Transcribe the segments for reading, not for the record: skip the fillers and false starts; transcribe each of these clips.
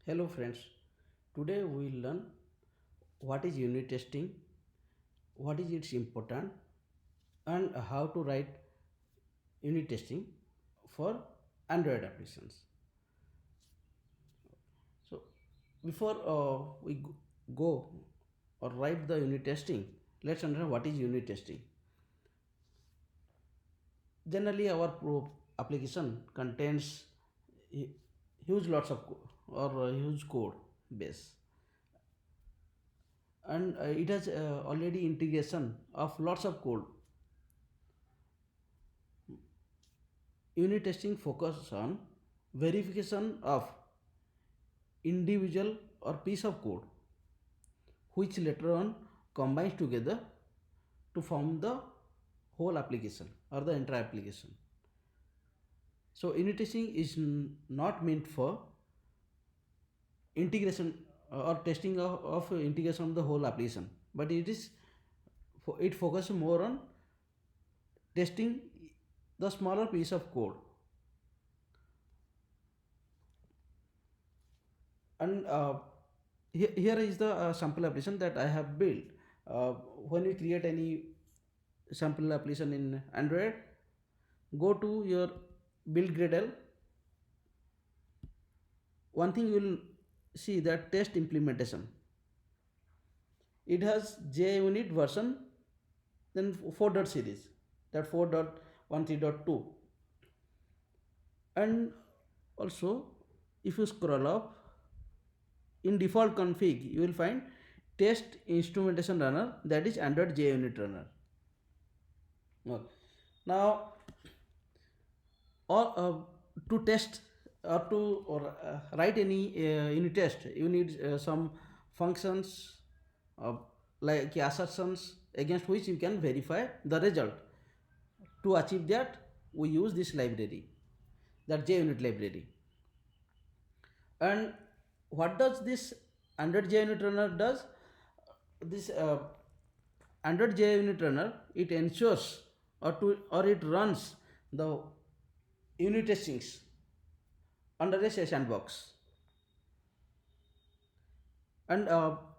Hello friends, today we will learn what is unit testing, what is its important and how to write unit testing for Android applications. So before go or write the unit testing, let's understand what is unit testing. Generally our application contains hu- huge lots of or huge code base, and it has already integration of lots of code. Unit testing focuses on verification of individual or piece of code which later on combines together to form the whole application or the entire application. So unit testing is not meant for integration or testing of integration of the whole application, but it focuses more on testing the smaller piece of code. And here is the sample application that I have built. When you create any sample application in Android, go to your build Gradle. One thing you will see that test implementation. It has JUnit version, then 4. Series, that 4.13.2, and also if you scroll up in default config, you will find test instrumentation runner, that is Android JUnit runner. Now, or to test or write any unit test, you need some functions like assertions against which you can verify the result. To achieve that, we use this library, that JUnit library. And what does this Android JUnit runner does? This Android JUnit runner, it ensures or it runs the unit testings under a sandbox, and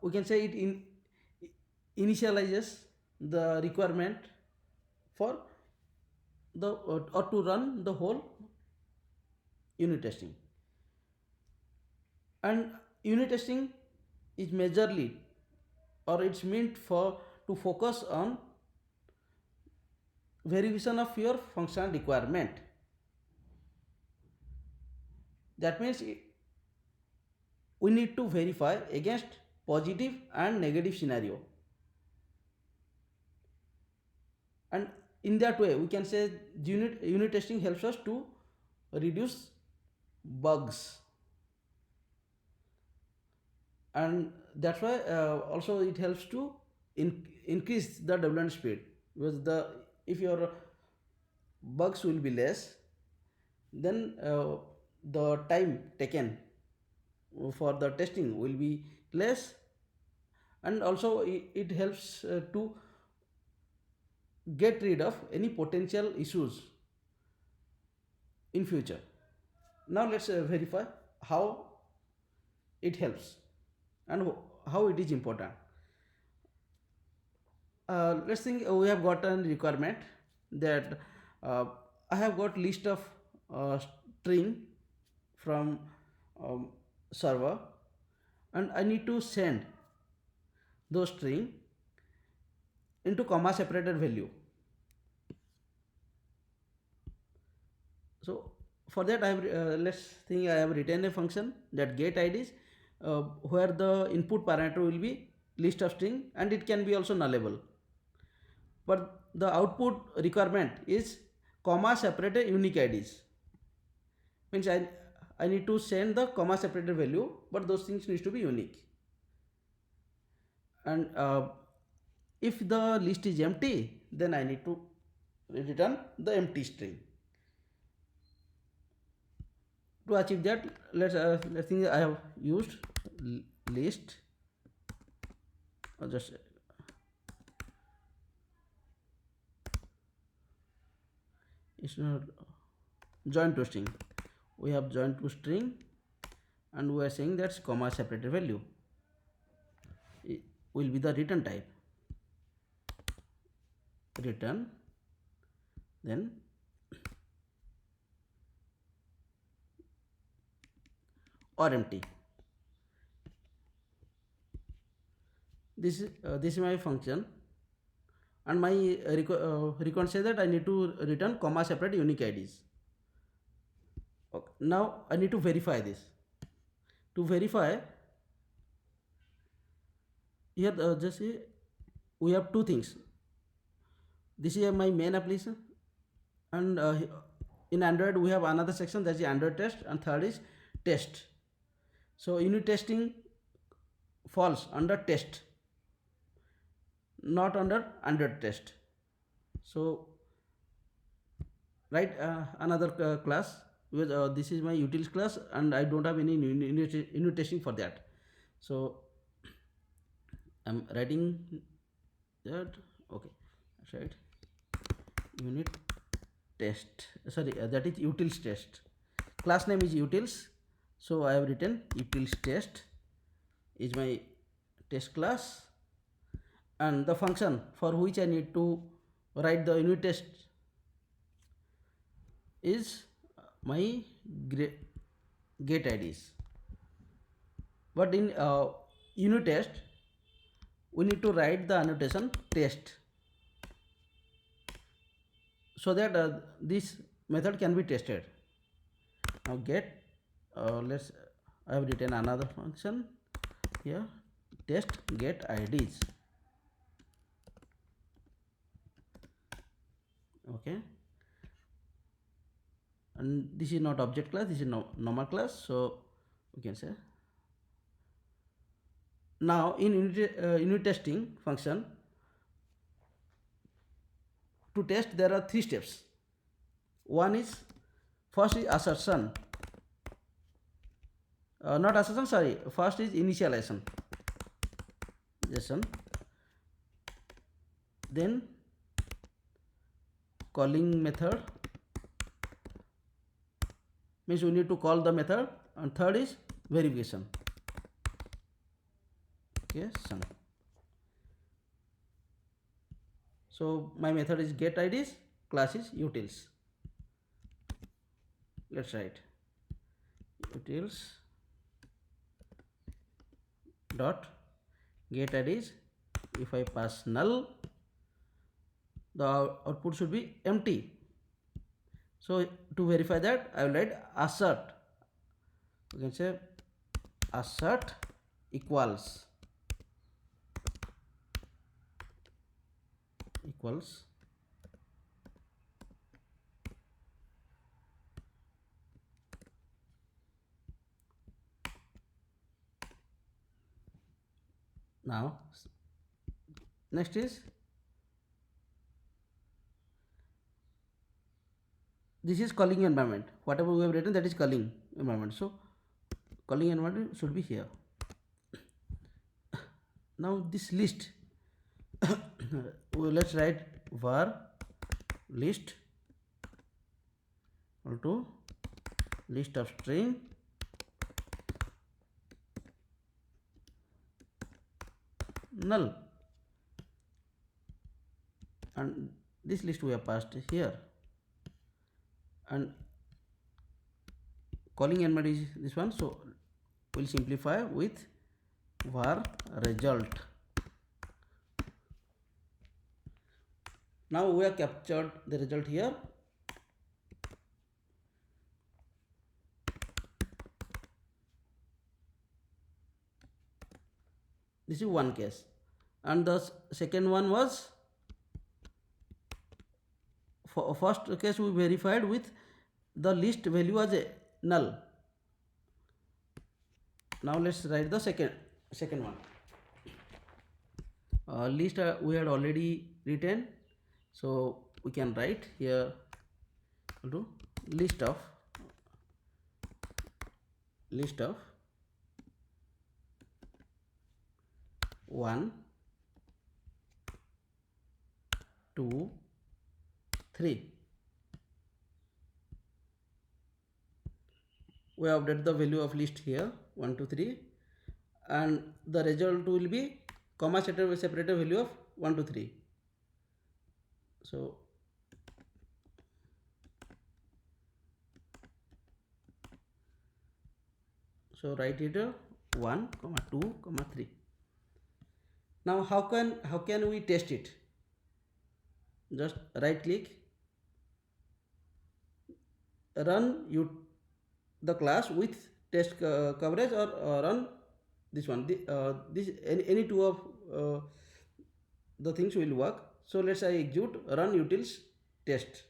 we can say initializes the requirement for the or to run the whole unit testing. And unit testing is majorly, or it's meant for to focus on verification of your functional requirement. That means we need to verify against positive and negative scenario, and in that way we can say unit testing helps us to reduce bugs. And that's why also it helps to increase the development speed, because the if your bugs will be less, then the time taken for the testing will be less, and also it helps to get rid of any potential issues in future. Now let's verify how it helps and how it is important. Let's think we have got a requirement that uh, I have got list of string from server, and I need to send those string into comma separated value. So for that I have let's think I have written a function that get IDs, where the input parameter will be list of string, and it can be also nullable, but the output requirement is comma separated unique IDs. Means I need to send the comma separated value, but those things needs to be unique. And if the list is empty, then I need to return the empty string. To achieve that, let's think I have used list, or just it's not join to string. We have joined to string, and we are saying that's comma separated value will be the return type. Return, then or empty. This is my function, and my requirement says that I need to return comma separate unique IDs. Okay. Now I need to verify this. To verify, here just say we have two things. This is my main application, and in Android we have another section, that is Android test, and third is test. So unit testing falls under test, not under Android test. So write another class, because this is my utils class and I don't have any unit testing for that. So I'm writing that. Okay, right. Unit test, sorry, that is utils test. Class name is utils, so I have written utils test is my test class, and the function for which I need to write the unit test is my get IDs. But in unit test we need to write the annotation test, so that this method can be tested. Now get, let's, I have written another function here, test get IDs. Okay, and this is not object class, this is normal class, so we can say. Now in unit testing function, to test there are three steps. One is, first is assertion, not assertion, sorry, first is initialization, then calling method, means we need to call the method, and third is verification. Okay, so my method is get IDs, class is utils. Let's write utils dot get IDs. If I pass null, the output should be empty. So to verify that, I will write assert. You can say assert equals now. Next is, this is calling environment, whatever we have written, that is calling environment, so calling environment should be here. Now this list, let's write var list equal to list of string null, and this list we have passed here, and calling environment is this one, so we'll simplify with var result. Now we have captured the result here. This is one case, and the second one was, for first case we verified with the list value as a null. Now let's write the second one. List we had already written, so we can write here to list of 1 2 3. we update the value of list here 1 2 3, and the result will be comma separated value of 1 2 3. So write it 1 comma 2 comma 3. Now how can we test it? Just right click, run you the class with test coverage, or run this one. This any two of uh, the things will work. So let's say execute run utils test.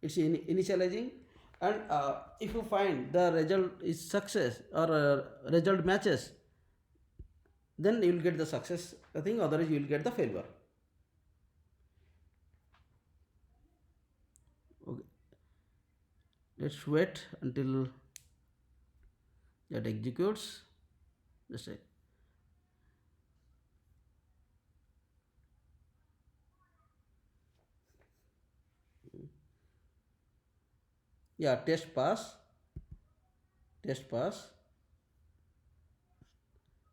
It's initializing, and if you find the result is success, or result matches, then you will get the success thing, otherwise you will get the failure. Okay, let's wait until that executes. Just say, yeah, test pass.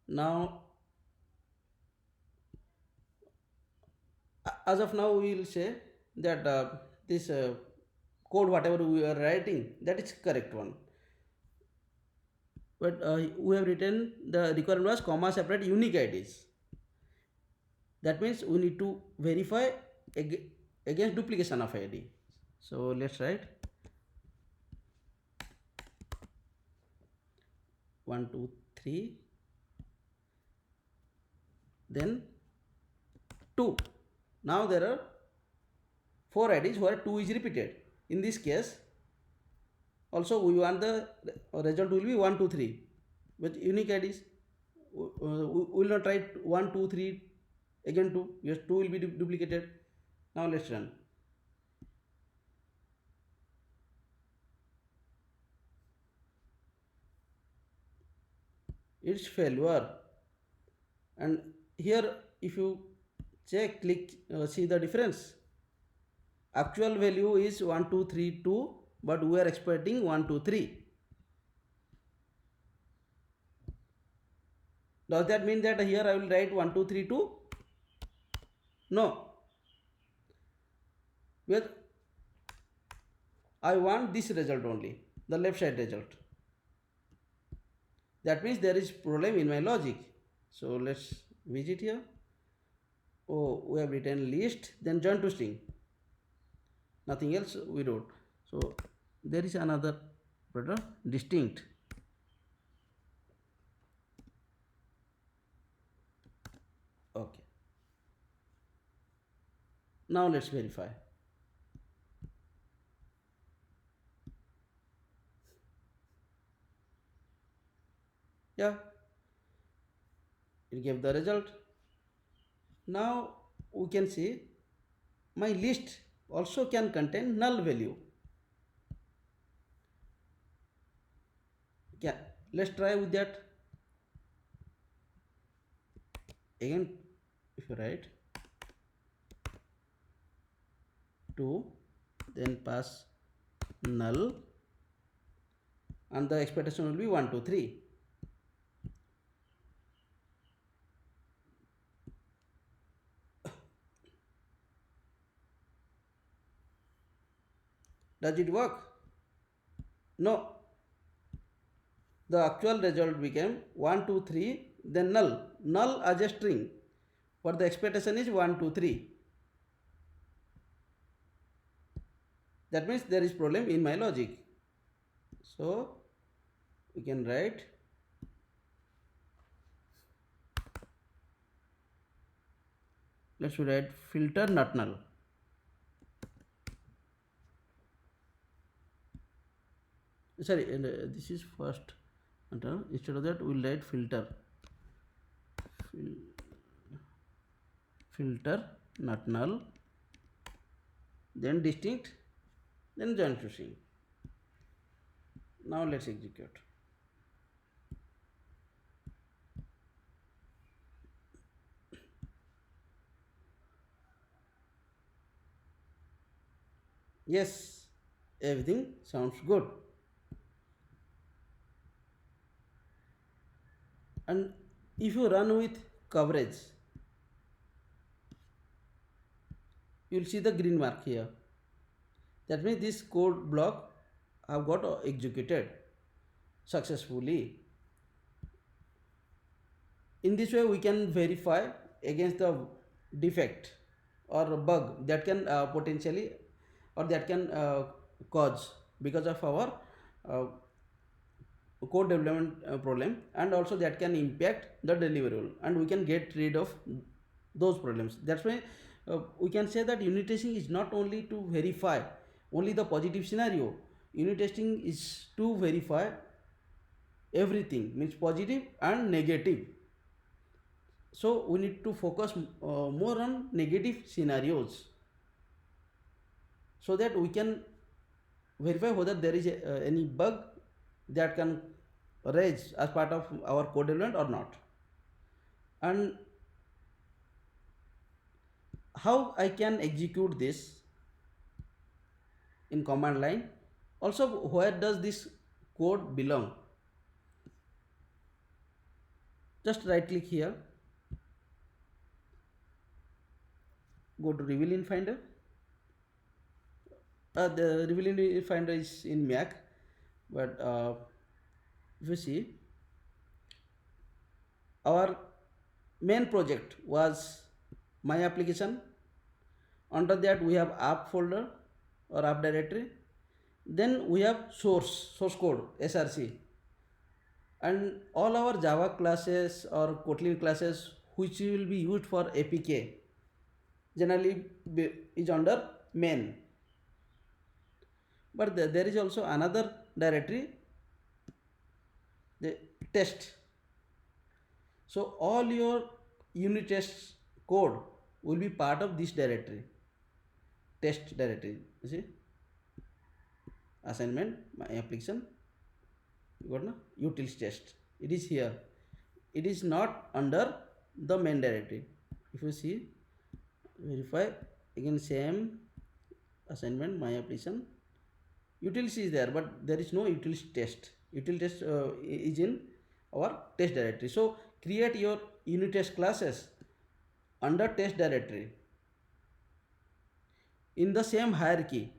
Now as of now we will say that this code whatever we are writing, that is correct one, but we have written the requirement was comma separate unique IDs. That means we need to verify against duplication of ID. So let's write 1 2 3, then 2. Now there are 4 IDs where 2 is repeated. In this case also we want the result will be 1 2 3 with unique IDs. We will not write 1 2 3 again 2. Yes, 2 will be duplicated. Now let's run. It's failure. And here if you check, click, see the difference. Actual value is 1 2 3 2, but we are expecting 1 2 3. Does that mean that here I will write 1 2 3 2? No, because I want this result only, the left side result. That means there is problem in my logic. So let's visit here. Oh, we have written list, then join to string. Nothing else we wrote. So there is another pattern, distinct. Okay. Now let's verify. Yeah, it gave the result. Now we can see my list also can contain null value. Yeah, let's try with that. Again, if you write 2, then pass null, and the expectation will be 1 2 3. Does it work? No. The actual result became 1 2 3, then null as a string, but the expectation is 1 2 3. That means there is problem in my logic. So we can write let's write filter not null. Sorry, this is first. Instead of that we will write filter filter not null, then distinct, then join to string. Now let's execute. Yes, everything sounds good. And if you run with coverage, you'll see the green mark here. That means this code block have got executed successfully. In this way, we can verify against the defect or bug that can potentially or that can cause because of our uh, code development problem, and also that can impact the deliverable, and we can get rid of those problems. That's why we can say that unit testing is not only to verify only the positive scenario. Unit testing is to verify everything, means positive and negative. So we need to focus more on negative scenarios so that we can verify whether there is any bug that can raise as part of our code element or not. And how I can execute this in command line, also where does this code belong? Just right click here, go to reveal in finder. The reveal in finder is in Mac, but if you see, our main project was my application. Under that we have app folder or app directory. Then we have source code src, and all our Java classes or Kotlin classes which will be used for APK generally is under main. But there is also another directory, the test. So all your unit tests code will be part of this directory, test directory. You see, assignment, my application, you got na, utils test. It is here. It is not under the main directory. If you see, verify again, same assignment, my application, utils is there, but there is no utils test. Util test is in our test directory. So create your unit test classes under test directory in the same hierarchy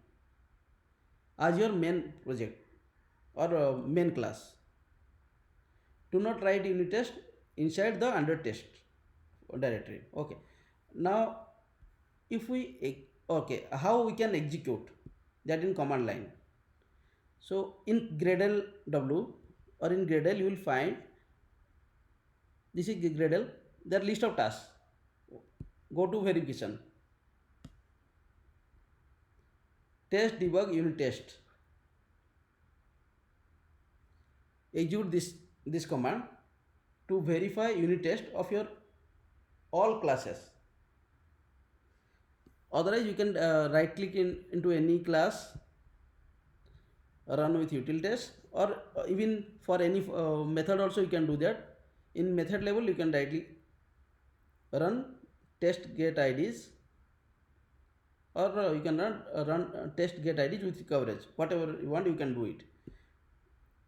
as your main project or main class. Do not write unit test inside the under test directory. Okay, now if we okay, how we can execute that in command line? So in Gradle W or in Gradle you will find, this is Gradle, there list of tasks. Go to verification, test debug unit test, execute this command to verify unit test of your all classes. Otherwise you can right click into any class, run with util test, or even for any method also you can do that. In method level you can directly run test get IDs, or you can run test get IDs with coverage. Whatever you want you can do it.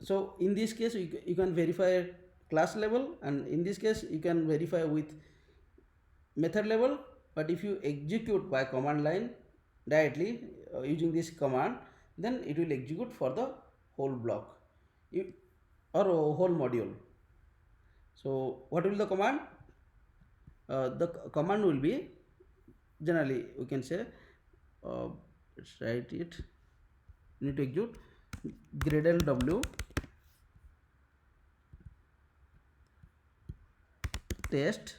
So in this case you can verify class level, and in this case you can verify with method level. But if you execute by command line directly using this command, then it will execute for the whole block or whole module. So what will the command? The command will be, generally we can say, let's write it, you need to execute Gradle W test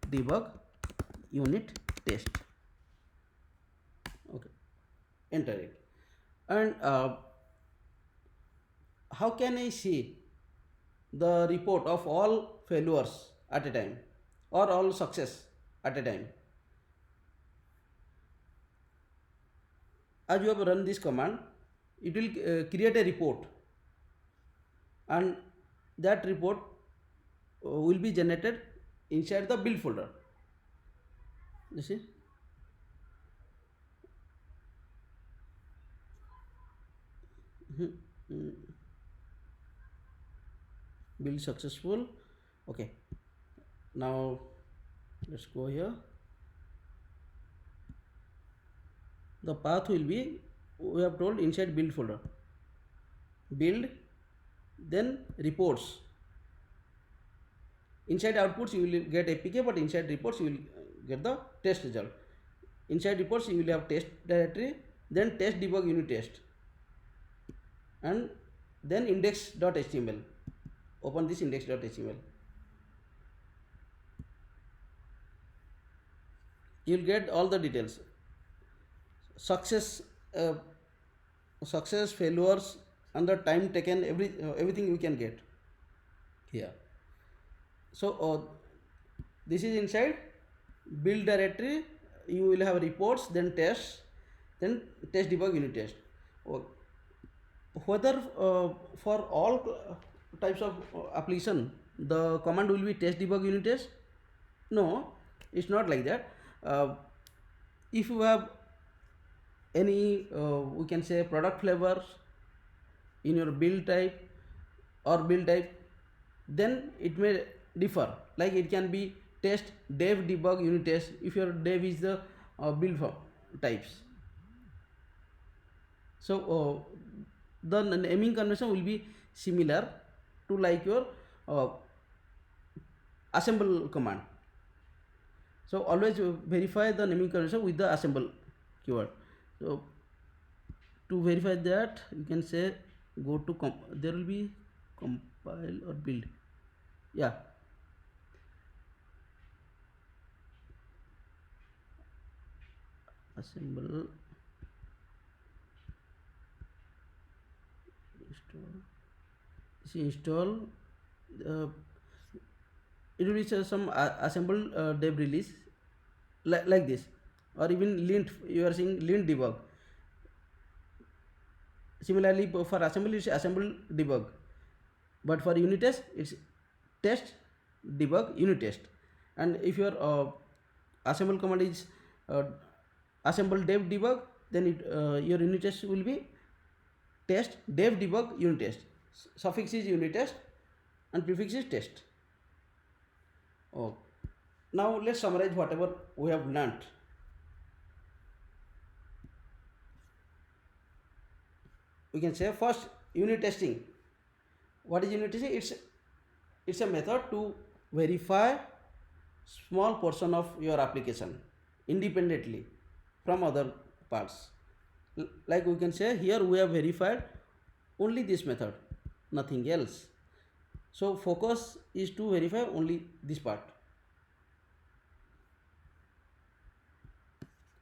debug unit test. Okay, enter it. And how can I see the report of all failures at a time or all success at a time? As you have run this command, it will create a report, and that report will be generated inside the build folder. You see, Mhm. Mm, build successful. Okay, now let's go here. The path will be, we have told, inside build folder, build, then reports. Inside outputs you will get APK, but inside reports you will get the test result. Inside reports you will have test directory, then test debug unit test, and then index.html. Open this index.html. You will get all the details, success, uh, success, failures, and the time taken, everything you can get here. So this is inside build directory. You will have reports, then tests, then test debug unit test. O- Whether for all types of application the command will be test debug unit test? No, it's not like that. If you have any we can say product flavors in your build type or build type, then it may differ. Like it can be test dev debug unit test if your dev is the build types. So the naming convention will be similar to like your uh, assemble command. So always verify the naming convention with the assemble keyword. So to verify that, you can say go to there will be compile or build. Yeah, assemble, install. See install. Uh, it will be some assemble dev release, like this, or even lint. You are seeing lint debug. Similarly, for assembly it's assemble debug, but for unit test it's test debug unit test. And if your assemble command is uh, assemble dev debug, then your unit test will be test dev debug unit test. Suffix is unit test and prefix is test. Oh, now let's summarize whatever we have learnt. We can say first, unit testing. What is unit testing? It's a method to verify small portion of your application independently from other parts. Like we can say here we have verified only this method, nothing else. So focus is to verify only this part.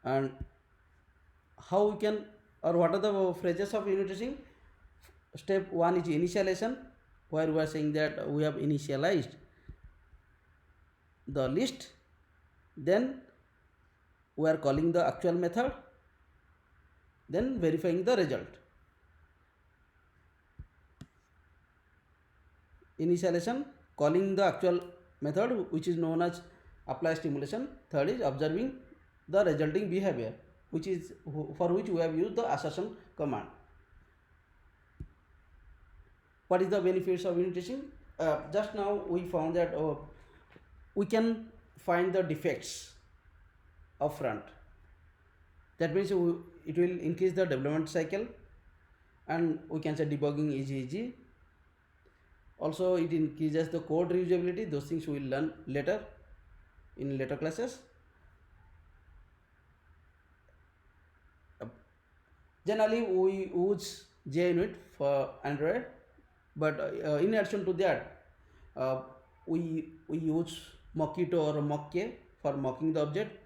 And how we can, or what are the phrases of unit testing? Step 1 is initialization, where we are saying that we have initialized the list, then we are calling the actual method, then verifying the result. Initialization, calling the actual method which is known as apply stimulation. Third is observing the resulting behavior, which is for which we have used the assertion command. What is the benefits of unit testing? Just now we found that we can find the defects upfront. That means it will increase the development cycle, and we can say debugging is easy. Also, it increases the code reusability. Those things we will learn later in later classes. Uh, Generally, we use JUnit for Android, but in addition to that, uh, we use Mockito or Mockk for mocking the object.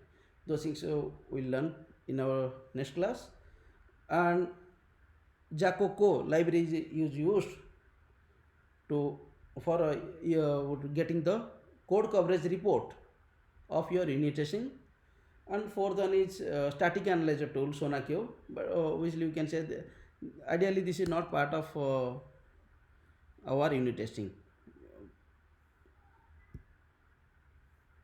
Those things we'll learn in our next class. And Jacoco library is used to for getting the code coverage report of your unit testing. And fourth one is static analyzer tool SonarQube, but obviously you can say ideally this is not part of our unit testing.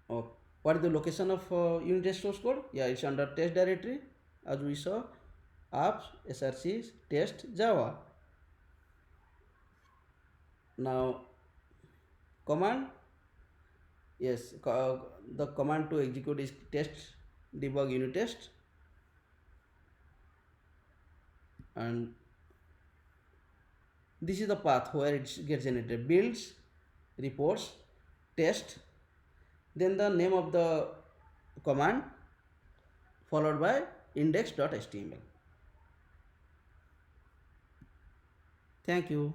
uh, what is the location of unit test source code? Yeah, it's under test directory, as we saw, apps src test java. Now command, yes, the command to execute is test debug unit test, and this is the path where it gets generated: builds, reports, test, then the name of the command followed by index.html. Thank you.